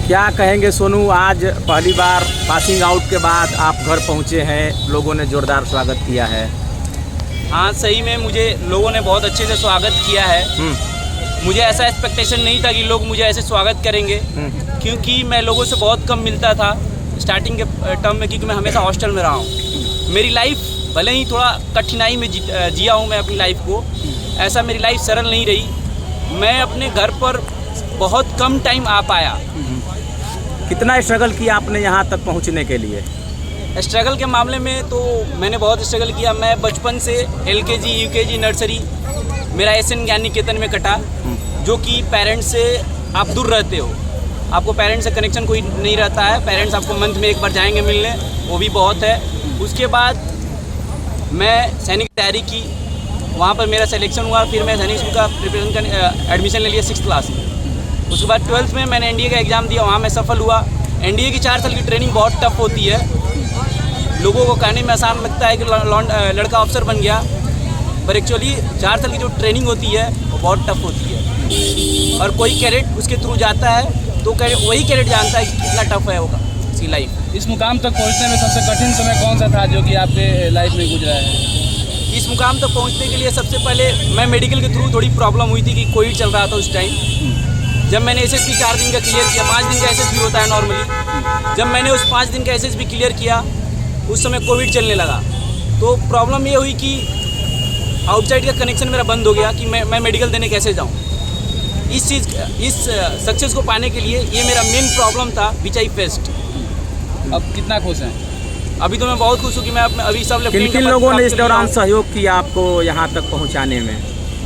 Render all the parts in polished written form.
क्या कहेंगे सोनू, आज पहली बार पासिंग आउट के बाद आप घर पहुंचे हैं, लोगों ने जोरदार स्वागत किया है। हाँ, सही में मुझे लोगों ने बहुत अच्छे से स्वागत किया है। मुझे ऐसा एक्सपेक्टेशन नहीं था कि लोग मुझे ऐसे स्वागत करेंगे, क्योंकि मैं लोगों से बहुत कम मिलता था स्टार्टिंग के टर्म में, क्योंकि मैं हमेशा हॉस्टल में रहा हूँ। मेरी लाइफ भले ही थोड़ा कठिनाई में जिया हूँ मैं अपनी लाइफ को, ऐसा मेरी लाइफ सरल नहीं रही। मैं अपने घर पर बहुत कम टाइम आ पाया। कितना स्ट्रगल किया आपने यहाँ तक पहुँचने के लिए? स्ट्रगल के मामले में तो मैंने बहुत स्ट्रगल किया। मैं बचपन से LKG, UKG, नर्सरी मेरा SN ज्ञान निकेतन में कटा, जो कि पेरेंट्स से आप दूर रहते हो, आपको पेरेंट्स से कनेक्शन कोई नहीं रहता है। पेरेंट्स आपको मंथ में एक बार जाएंगे मिलने, वो भी बहुत है। उसके बाद मैं सैनिक तैयारी की, वहाँ पर मेरा सिलेक्शन हुआ। फिर मैं सैनिक स्कूल का प्रिपरेशन का एडमिशन ले लिया 6th क्लास में। उसके बाद 12th में मैंने NDA का एग्ज़ाम दिया, वहाँ मैं सफल हुआ। NDA की 4 साल की ट्रेनिंग बहुत टफ होती है। लोगों को कहने में आसान लगता है कि लड़का अफसर बन गया, पर एक्चुअली 4 साल की जो ट्रेनिंग होती है वो बहुत टफ होती है। और कोई कैडेट उसके थ्रू जाता है तो वही कैडेट जानता है कि कितना टफ है वो उसकी लाइफ। इस मुकाम तक पहुंचने में सबसे कठिन समय कौन सा था जो कि आपके लाइफ में गुजरा है? इस मुकाम तक पहुंचने के लिए सबसे पहले मैं मेडिकल के थ्रू थोड़ी प्रॉब्लम हुई थी कि कोविड चल रहा था उस टाइम। जब मैंने SSB 4 दिन का क्लियर किया, 5 दिन का SSB होता है नॉर्मली, जब मैंने उस 5 दिन का SSB क्लियर किया उस समय कोविड चलने लगा। तो प्रॉब्लम ये हुई कि आउटसाइड का कनेक्शन मेरा बंद हो गया कि मैं मेडिकल देने कैसे जाऊँ। इस सक्सेस को पाने के लिए ये मेरा मेन प्रॉब्लम था, विच आई फेस्ड। अब कितना खुश हैं? अभी तो मैं बहुत खुश हूँ कि मैं अभी सब किन लोगों ने इस दौरान सहयोग किया आपको यहाँ तक पहुँचाने में?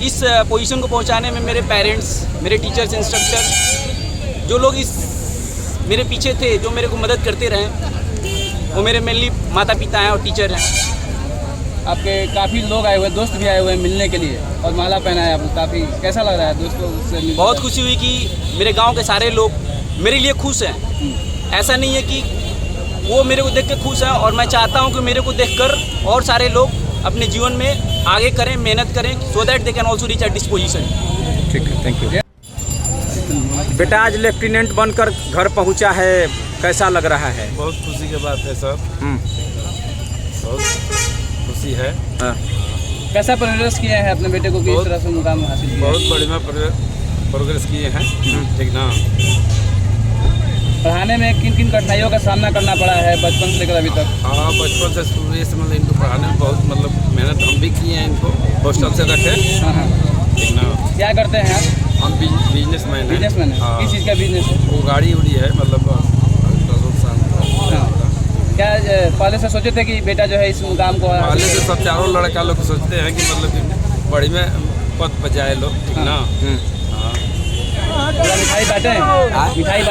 इस पोजीशन को पहुँचाने में मेरे पेरेंट्स, मेरे टीचर्स, इंस्ट्रक्टर, जो लोग मेरे पीछे थे, जो मेरे को मदद करते रहे, वो मेरे मेनली माता पिता हैं और टीचर हैं। आपके काफ़ी लोग आए हुए, दोस्त भी आए हुए हैं मिलने के लिए, और माला पहना है आपको, काफ़ी कैसा लग रहा है दोस्तों से मिलकर? बहुत खुशी हुई कि मेरे गांव के सारे लोग मेरे लिए खुश हैं। ऐसा नहीं है कि वो मेरे को देख के खुश हैं, और मैं चाहता हूं कि मेरे को देखकर और सारे लोग अपने जीवन में आगे करें, मेहनत करें, so that they can also reach at this position. ठीक है, थैंक यू। बेटा आज लेफ्टिनेंट बनकर घर पहुंचा है, कैसा लग रहा है? बहुत खुशी की बात है सर, बहुत खुशी है। कैसा प्रोग्रेस किए हैं अपने बेटे को, किस तरह से मुकाम हासिल किया? बहुत बढ़िया प्रोग्रेस किए हैं, ठीक ना। पढ़ाने में किन किन कठिनाइयों का सामना करना पड़ा है बचपन से लेकर अभी तक? हाँ, बचपन से शुरू से मतलब इनको पढ़ाने में बहुत मेहनत हम भी किए हैं। इनको हॉस्टल से रखे, ठीक ना। क्या करते हैं आप? हम बिजनेसमैन हैं। बिजनेसमैन है? किस चीज़ का बिजनेस है? वो गाड़ी उड़ी है, मतलब क्या पहले से सोचे थे कि बेटा जो है इस मुकाम को? पहले से सब चारों लड़का लोग सोचते हैं कि मतलब बड़ी में पद पर जाए लोग, ठीक ना। मिठाई बांटे, मिठाई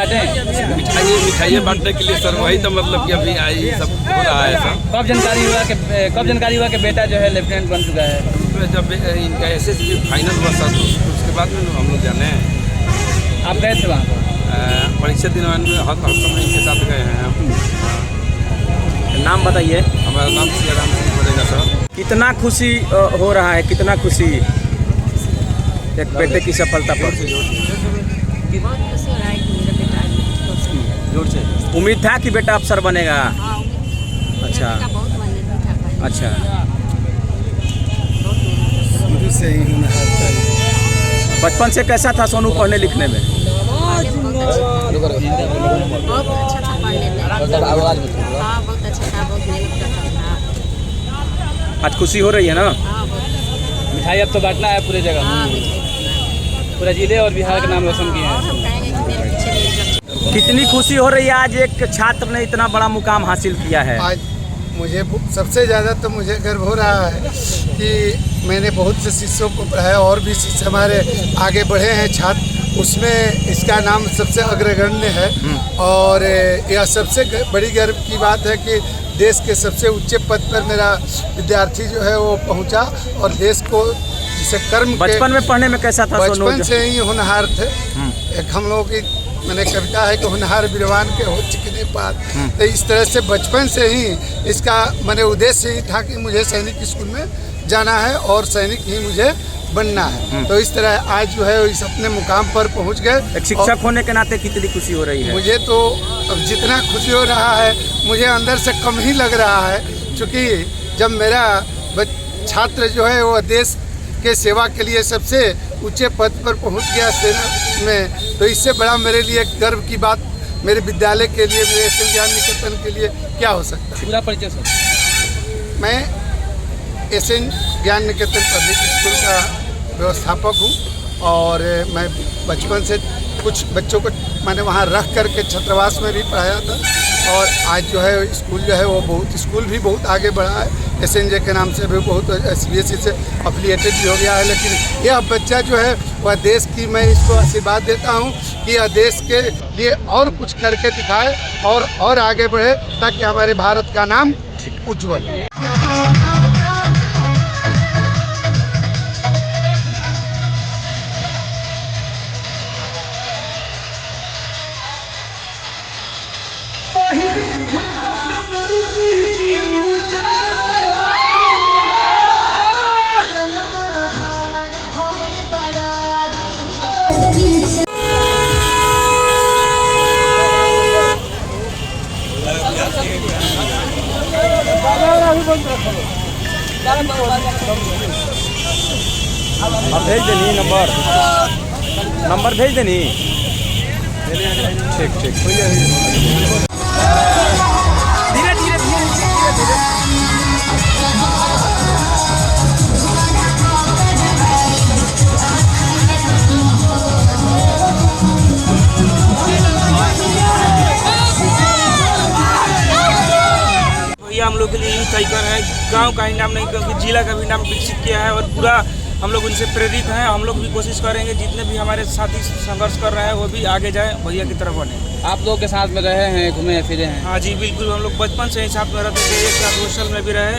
बांटने के लिए सर, वही तो मतलब कि अभी आई सब हो रहा है सर। कब जानकारी हुआ कि बेटा जो है लेफ्टिनेंट बन चुका है? जब इनका SSB फाइनल हुआ सर, उसके बाद में हम लोग जाने हैं। आप गए थे वहाँ पर? परीक्षा दिनवान में हर समय इनके साथ गए हैं हम। नाम बताइए। हमारा नाम सियाराम सिंह पड़ेगा सर। कितना खुशी हो रहा है, कितना खुशी एक बेटे की सफलता पर? जोर से उम्मीद था कि बेटा अफसर बनेगा? अच्छा अच्छा। शुरू से ही बचपन से कैसा था सोनू पढ़ने लिखने में? बहुत अच्छा था पढ़ने में। हाँ, बहुत अच्छा था, बहुत मेहनत करता था। आज खुशी हो रही है ना? हाँ, बहुत। मिठाई अब तो बांटना है पूरे जगह, हाँ, मिठाई पूरे जिले और बिहार का नाम रोशन किए और हैं। हम कहेंगे कि मेरे पीछे मेरी कितनी खुशी हो रही है आज एक छात्र ने इतना बड़ा मुकाम हासिल किया है? आज मुझे सबसे ज़्यादा तो मुझे गर्व हो रहा है कि मैंने बहुत से शिष्यों को पढ़ाया, और भी शिष्य हमारे आगे बढ़े हैं छात्र, उसमें इसका नाम सबसे अग्रगण्य है। और यह सबसे बड़ी गर्व की बात है कि देश के सबसे ऊंचे पद पर मेरा विद्यार्थी जो है वो पहुंचा, और देश को जिसे कर्म बचपन में पढ़ने में कैसा था सोनू? बचपन से ही होनहार थे। एक हम लोग की मैंने कविता है कि होनहार विद्वान के हो चिकने पात। तो इस तरह से बचपन से ही इसका मैंने उद्देश्य ही था कि मुझे सैनिक स्कूल में जाना है, और सैनिक ही मुझे बनना है। तो इस तरह आज जो है इस अपने मुकाम पर पहुंच गए। एक शिक्षक होने के नाते कितनी खुशी हो रही है? मुझे तो अब जितना खुशी हो रहा है मुझे अंदर से कम ही लग रहा है, क्योंकि जब मेरा छात्र जो है वो देश के सेवा के लिए सबसे ऊंचे पद पर पहुंच गया सेना में, तो इससे बड़ा मेरे लिए गर्व की बात मेरे विद्यालय के लिए, मेरे एसएन ज्ञान निकेतन के लिए क्या हो सकता है। पूरा परिचय सर। मैं एसएन ज्ञान निकेतन पब्लिक स्कूल का व्यवस्थापक हूँ और मैं बचपन से कुछ बच्चों को मैंने वहाँ रख करके छात्रावास में भी पढ़ाया था, और आज जो है स्कूल जो है वो स्कूल भी बहुत आगे बढ़ा है। एसएनजे के नाम से भी बहुत सीबीएसई से अफिलिएटेड भी हो गया है। लेकिन यह बच्चा जो है वह देश की, मैं इसको आशीर्वाद देता हूँ कि यह देश के लिए और कुछ करके दिखाए और आगे बढ़े, ताकि हमारे भारत का नाम उज्जवल हो। अब भेज देनी नंबर भेज देनी। ठीक ठीक धीरे धीरे भैया हम लोग के लिए यूथ आइकन है। गांव का ही नाम नहीं क्योंकि जिला का भी नाम विकसित किया है और पूरा हम लोग उनसे प्रेरित हैं। हम लोग भी कोशिश करेंगे जितने भी हमारे साथी संघर्ष कर रहे हैं वो भी आगे जाएं, भैया की तरफ बने। आप लोग के साथ में रहे हैं, घूमे फिरे हैं? हाँ जी बिल्कुल, हम लोग बचपन से ही साथ में रहते थे, एक साथ हॉस्टल में भी रहे।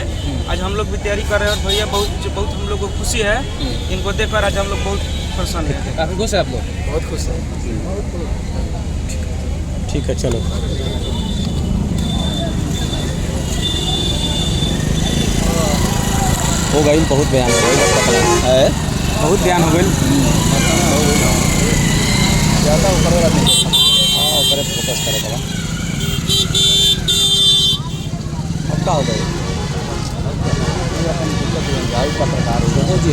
आज हम लोग भी तैयारी कर रहे हैं और भैया बहुत हम लोग को खुशी है इनको देखकर। आज हम लोग बहुत प्रसन्न हैं। काफ़ी खुश है आप लोग? बहुत खुश है। ठीक है चलो। हो गई बहुत बयान हो गई, बहुत बयान हो गई। ज़्यादा ऊपर वाला नहीं, हाँ ऊपर फोकस करे बाबा। अब क्या हो गई पत्रकार जी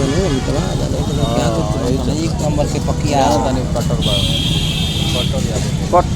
एक नंबर के पक्की कट